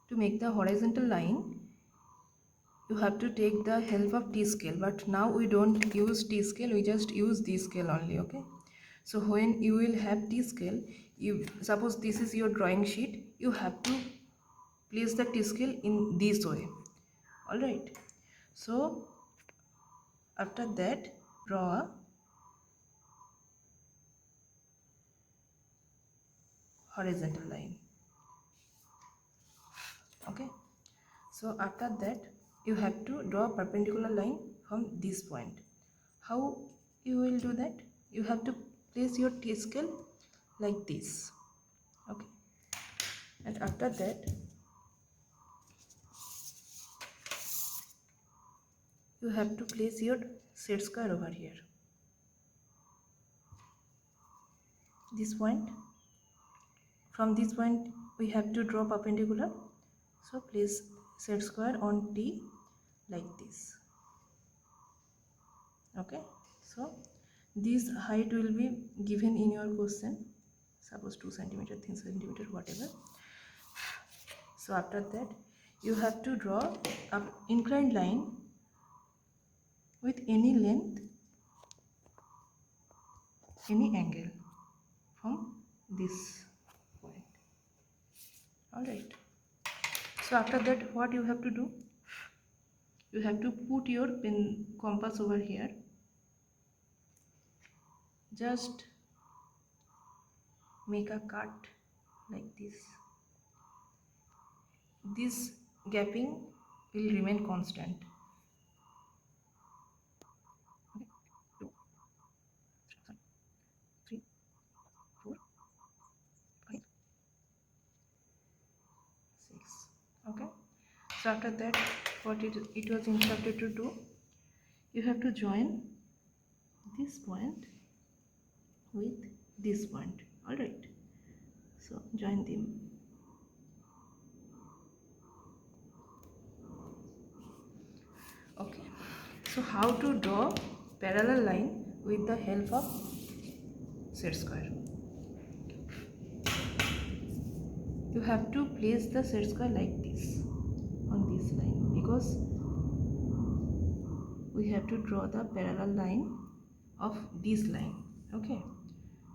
To make the horizontal line, you have to take the help of T-scale, but now we don't use T-scale, we just use D-scale only. Okay, so when you will have T-scale, you suppose this is your drawing sheet, you have to place the T-scale in this way. All right, so after that, draw a horizontal line. Okay, so after that you have to draw a perpendicular line from this point. How you will do that? You have to place your T-scale like this. Okay, and after that you have to place your set square over here, this point. From this point we have to draw perpendicular, so place set square on T like this. Okay, so this height will be given in your question, suppose 2 centimeter, 3 centimeter, whatever. So after that you have to draw an inclined line with any length, any angle from this point. All right, so after that what you have to do? You have to put your pen compass over here, just make a cut like this. This gapping will remain constant. 2, 3, 4, 5, 6. Okay, so after that what it was instructed to do, you have to join this point with this point. All right, so join them. Okay, so how to draw parallel line with the help of set square? You have to place the set square like this on this line, because we have to draw the parallel line of this line. Okay,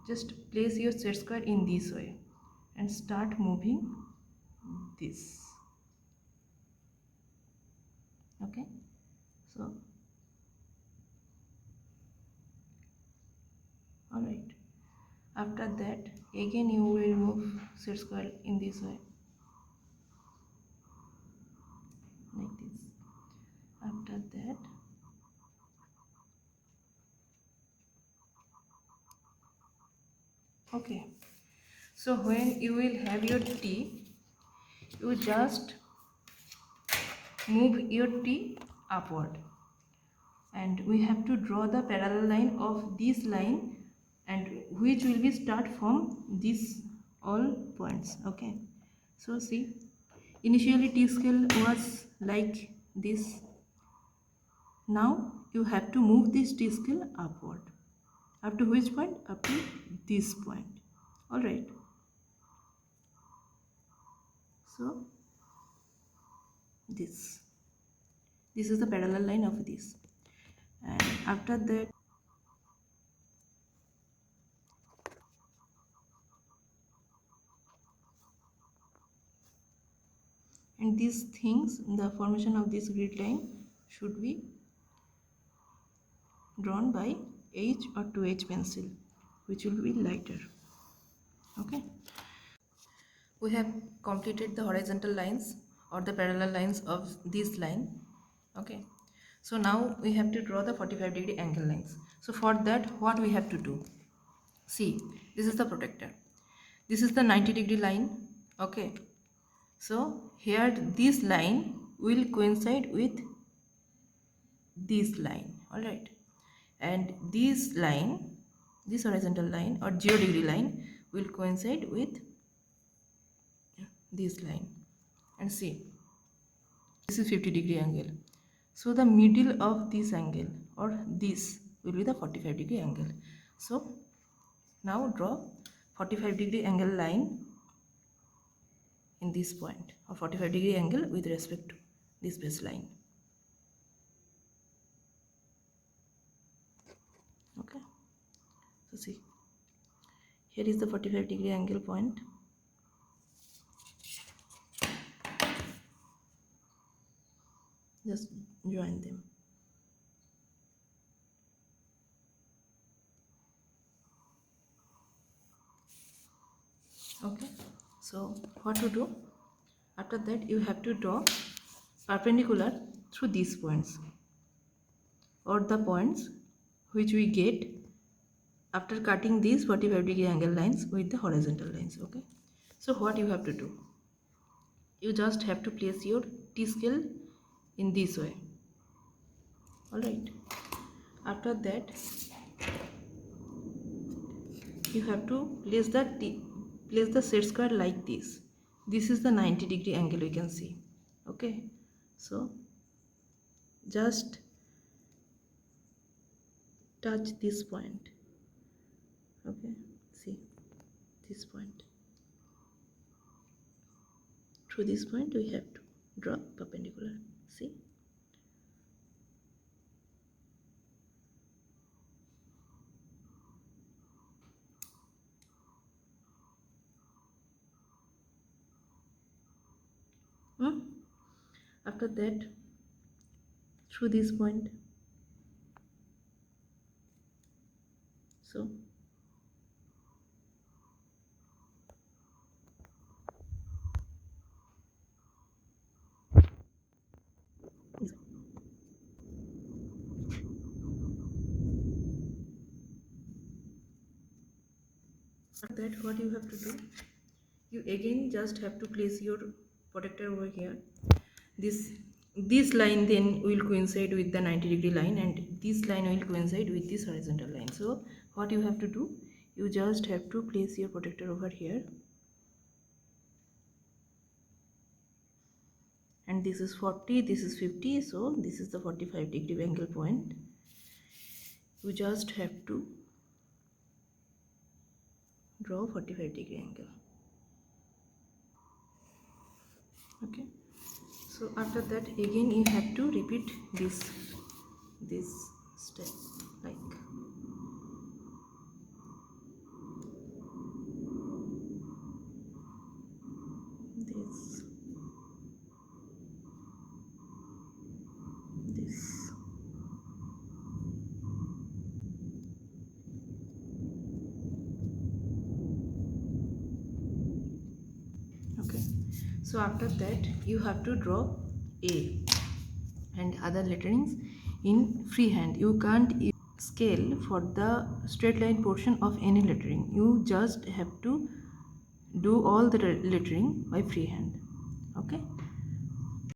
just place your set square in this way and start moving this. Okay, so all right, after that again you will move set square in this way like this. After that okay, so when you will have your T, you just move your T upward, and we have to draw the parallel line of this line, and which will be start from these all points. Okay, so see, initially T scale was like this. Now you have to move this T scale upward. Up to which point? Up to this point. All right, so this is the parallel line of this, and after that and these things, the formation of this grid line should be drawn by H or 2H pencil, which will be lighter. Okay, we have completed the horizontal lines or the parallel lines of this line. Okay, so now we have to draw the 45-degree angle lines. So for that what we have to do? See, this is the protector, this is the 90-degree line. Okay, so here this line will coincide with this line. All right, and this line, this horizontal line or 0-degree line will coincide with this line. And see, this is 50-degree angle, so the middle of this angle or this will be the 45-degree angle. So now draw 45-degree angle line in this point of 45-degree angle with respect to this baseline. Okay, so see, here is the 45-degree angle point. Just join them. Okay, so what to do? After that, you have to draw perpendicular through these points, or the points which we get after cutting these 45-degree angle lines with the horizontal lines. Okay, so what you have to do? You just have to place your T-scale in this way. Alright, after that you have to place the set square like this. This is the 90-degree angle you can see. Okay, so just touch this point. Okay, see this point. Through this point we have to draw perpendicular. See, after that through this point. So after that what you have to do, you again just have to place your protector over here. This line then will coincide with the 90-degree line, and this line will coincide with this horizontal line. So what you have to do, you just have to place your protector over here, and this is 40, this is 50, so this is the 45-degree angle point. You just have to draw 45-degree angle. Okay, so after that again you have to repeat this step, like this, okay. So after that you have to draw A and other letterings in freehand. You can't scale for the straight line portion of any lettering. You just have to do all the lettering by freehand. Okay,